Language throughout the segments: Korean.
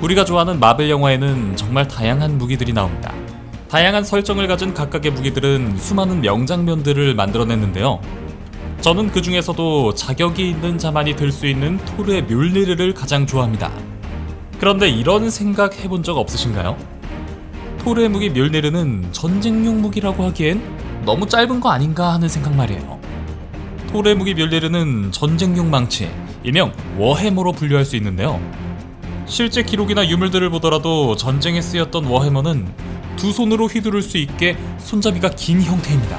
우리가 좋아하는 마블 영화에는 정말 다양한 무기들이 나옵니다. 다양한 설정을 가진 각각의 무기들은 수많은 명장면들을 만들어냈는데요. 저는 그 중에서도 자격이 있는 자만이 들 수 있는 토르의 묠리르를 가장 좋아합니다. 그런데 이런 생각 해본 적 없으신가요? 토르의 무기 묠리르는 전쟁용 무기라고 하기엔 너무 짧은 거 아닌가 하는 생각 말이에요. 토르의 무기 묠리르는 전쟁용 망치, 일명 워해머로 분류할 수 있는데요. 실제 기록이나 유물들을 보더라도 전쟁에 쓰였던 워해머는 두 손으로 휘두를 수 있게 손잡이가 긴 형태입니다.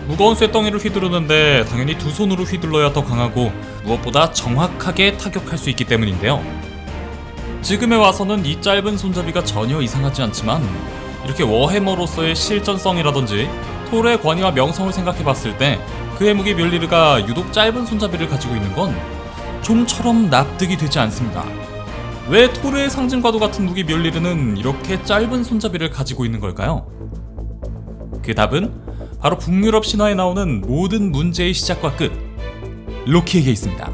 무거운 쇳덩이를 휘두르는데 당연히 두 손으로 휘둘러야 더 강하고 무엇보다 정확하게 타격할 수 있기 때문인데요. 지금에 와서는 이 짧은 손잡이가 전혀 이상하지 않지만 이렇게 워해머로서의 실전성이라든지 토르의 권위와 명성을 생각해봤을 때 그의 무기 묠리르가 유독 짧은 손잡이를 가지고 있는 건 좀처럼 납득이 되지 않습니다. 왜 토르의 상징과도 같은 무기 묠리르는 이렇게 짧은 손잡이를 가지고 있는 걸까요? 그 답은 바로 북유럽 신화에 나오는 모든 문제의 시작과 끝, 로키에게 있습니다.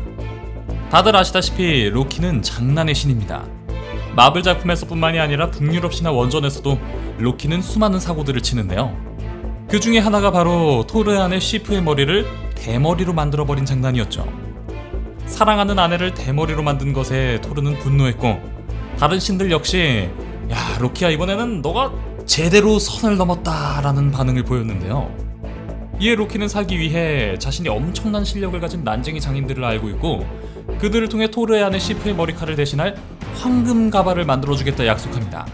다들 아시다시피 로키는 장난의 신입니다. 마블 작품에서뿐만이 아니라 북유럽 신화 원전에서도 로키는 수많은 사고들을 치는데요. 그 중에 하나가 바로 토르 아내 시프의 머리를 대머리로 만들어버린 장난이었죠. 사랑하는 아내를 대머리로 만든 것에 토르는 분노했고 다른 신들 역시 야 로키야 이번에는 너가 제대로 선을 넘었다 라는 반응을 보였는데요. 이에 로키는 살기 위해 자신이 엄청난 실력을 가진 난쟁이 장인들을 알고 있고 그들을 통해 토르의 아내 시프의 머리칼을 대신할 황금 가발을 만들어주겠다 약속합니다.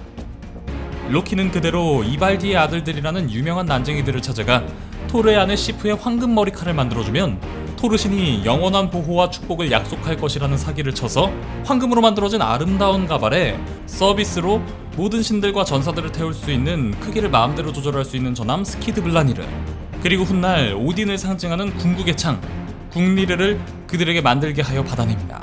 로키는 그대로 이발디의 아들들이라는 유명한 난쟁이들을 찾아가 토르의 아내 시프의 황금 머리칼을 만들어주면 토르신이 영원한 보호와 축복을 약속할 것이라는 사기를 쳐서 황금으로 만들어진 아름다운 가발에 서비스로 모든 신들과 전사들을 태울 수 있는 크기를 마음대로 조절할 수 있는 전함 스키드 블라니르, 그리고 훗날 오딘을 상징하는 궁극의 창 궁리르를 그들에게 만들게 하여 받아냅니다.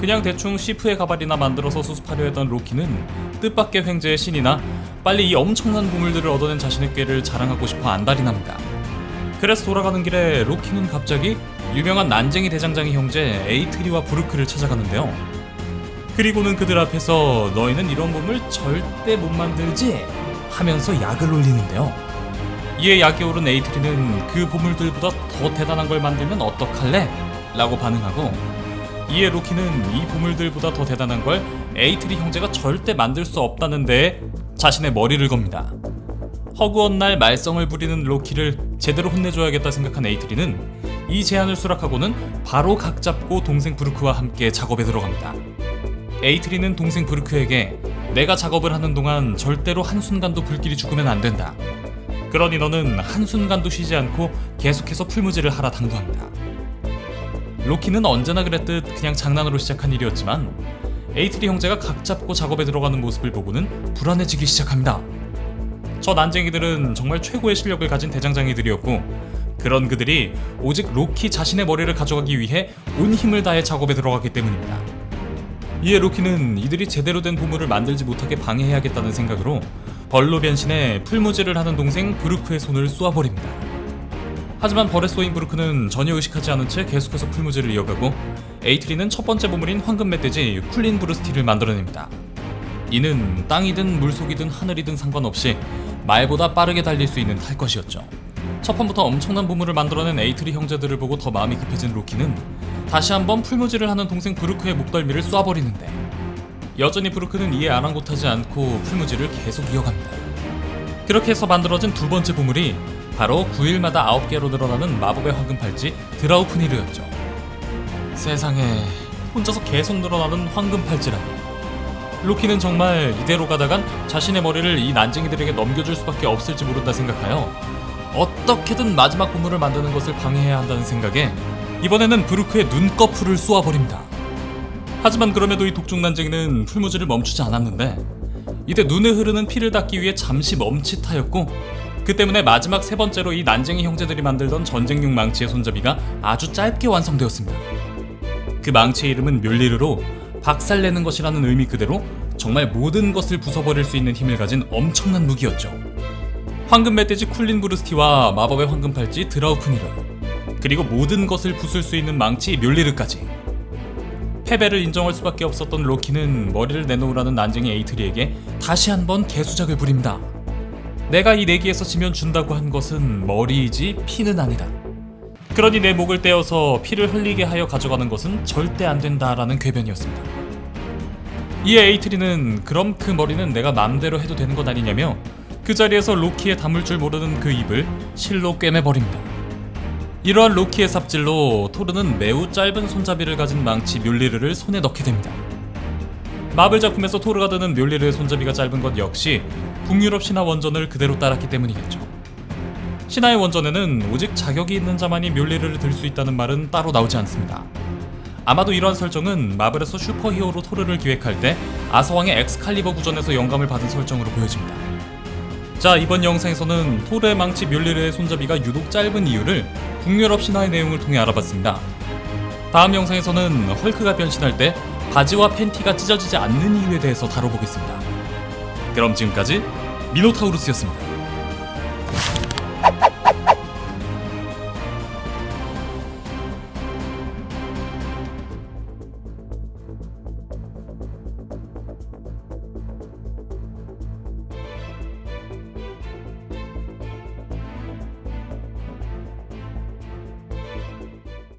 그냥 대충 시프의 가발이나 만들어서 수습하려 했던 로키는 뜻밖의 횡재의 신이나 빨리 이 엄청난 보물들을 얻어낸 자신의 꾀를 자랑하고 싶어 안달이 납니다. 그래서 돌아가는 길에 로키는 갑자기 유명한 난쟁이 대장장이 형제 에이트리와 브루크를 찾아가는데요. 그리고는 그들 앞에서 너희는 이런 보물 절대 못 만들지? 하면서 약을 올리는데요. 이에 약이 오른 에이트리는 그 보물들보다 더 대단한 걸 만들면 어떡할래? 라고 반응하고 이에 로키는 이 보물들보다 더 대단한 걸 에이트리 형제가 절대 만들 수 없다는 데에 자신의 머리를 겁니다. 허구한 날 말썽을 부리는 로키를 제대로 혼내줘야겠다 생각한 에이트리는 이 제안을 수락하고는 바로 각 잡고 동생 브루크와 함께 작업에 들어갑니다. 에이트리는 동생 브루크에게 내가 작업을 하는 동안 절대로 한순간도 불길이 죽으면 안 된다. 그러니 너는 한순간도 쉬지 않고 계속해서 풀무지를 하라 당부합니다. 로키는 언제나 그랬듯 그냥 장난으로 시작한 일이었지만 에이트리 형제가 각 잡고 작업에 들어가는 모습을 보고는 불안해지기 시작합니다. 저 난쟁이들은 정말 최고의 실력을 가진 대장장이들이었고 그런 그들이 오직 로키 자신의 머리를 가져가기 위해 온 힘을 다해 작업에 들어갔기 때문입니다. 이에 로키는 이들이 제대로 된 보물을 만들지 못하게 방해해야겠다는 생각으로 벌로 변신해 풀무지를 하는 동생 브루크의 손을 쏘아버립니다. 하지만 벌에 쏘인 브루크는 전혀 의식하지 않은 채 계속해서 풀무지를 이어가고 에이트리는 첫 번째 보물인 황금 멧돼지 쿨린 브루스티를 만들어냅니다. 이는 땅이든 물속이든 하늘이든 상관없이 말보다 빠르게 달릴 수 있는 탈 것이었죠. 첫 판부터 엄청난 보물을 만들어낸 에이트리 형제들을 보고 더 마음이 급해진 로키는 다시 한번 풀무지를 하는 동생 브루크의 목덜미를 쏴버리는데 여전히 브루크는 이에 아랑곳하지 않고 풀무지를 계속 이어갑니다. 그렇게 해서 만들어진 두 번째 보물이 바로 9일마다 9개로 늘어나는 마법의 황금 팔찌 드라우프니르였죠. 세상에 혼자서 계속 늘어나는 황금 팔찌라니. 로키는 정말 이대로 가다간 자신의 머리를 이 난쟁이들에게 넘겨줄 수밖에 없을지 모른다 생각하여 어떻게든 마지막 보물을 만드는 것을 방해해야 한다는 생각에 이번에는 브루크의 눈꺼풀을 쏘아버립니다. 하지만 그럼에도 이 독종 난쟁이는 풀무지를 멈추지 않았는데 이때 눈에 흐르는 피를 닦기 위해 잠시 멈칫하였고 그 때문에 마지막 세 번째로 이 난쟁이 형제들이 만들던 전쟁용 망치의 손잡이가 아주 짧게 완성되었습니다. 그 망치의 이름은 묠리르로 박살내는 것이라는 의미 그대로 정말 모든 것을 부숴버릴 수 있는 힘을 가진 엄청난 무기였죠. 황금 멧돼지 쿨린 브루스티와 마법의 황금 팔찌 드라우프니르, 그리고 모든 것을 부술 수 있는 망치 묠리르까지. 패배를 인정할 수밖에 없었던 로키는 머리를 내놓으라는 난쟁이 에이트리에게 다시 한번 개수작을 부립니다. 내가 이 내기에서 지면 준다고 한 것은 머리이지 피는 아니다. 그러니 내 목을 떼어서 피를 흘리게 하여 가져가는 것은 절대 안 된다라는 궤변이었습니다. 이에 에이트리는 그럼 그 머리는 내가 맘대로 해도 되는 것 아니냐며 그 자리에서 로키의 다물 줄 모르는 그 입을 실로 꿰매버립니다. 이러한 로키의 삽질로 토르는 매우 짧은 손잡이를 가진 망치 뮬리르를 손에 넣게 됩니다. 마블 작품에서 토르가 드는 뮬리르의 손잡이가 짧은 것 역시 북유럽 신화 원전을 그대로 따랐기 때문이겠죠. 신화의 원전에는 오직 자격이 있는 자만이 뮬리르를 들 수 있다는 말은 따로 나오지 않습니다. 아마도 이러한 설정은 마블에서 슈퍼히어로 토르를 기획할 때 아서왕의 엑스칼리버 구전에서 영감을 받은 설정으로 보여집니다. 자, 이번 영상에서는 토르의 망치 뮬리르의 손잡이가 유독 짧은 이유를 북유럽 신화의 내용을 통해 알아봤습니다. 다음 영상에서는 헐크가 변신할 때 바지와 팬티가 찢어지지 않는 이유에 대해서 다뤄보겠습니다. 그럼 지금까지 미노타우루스였습니다.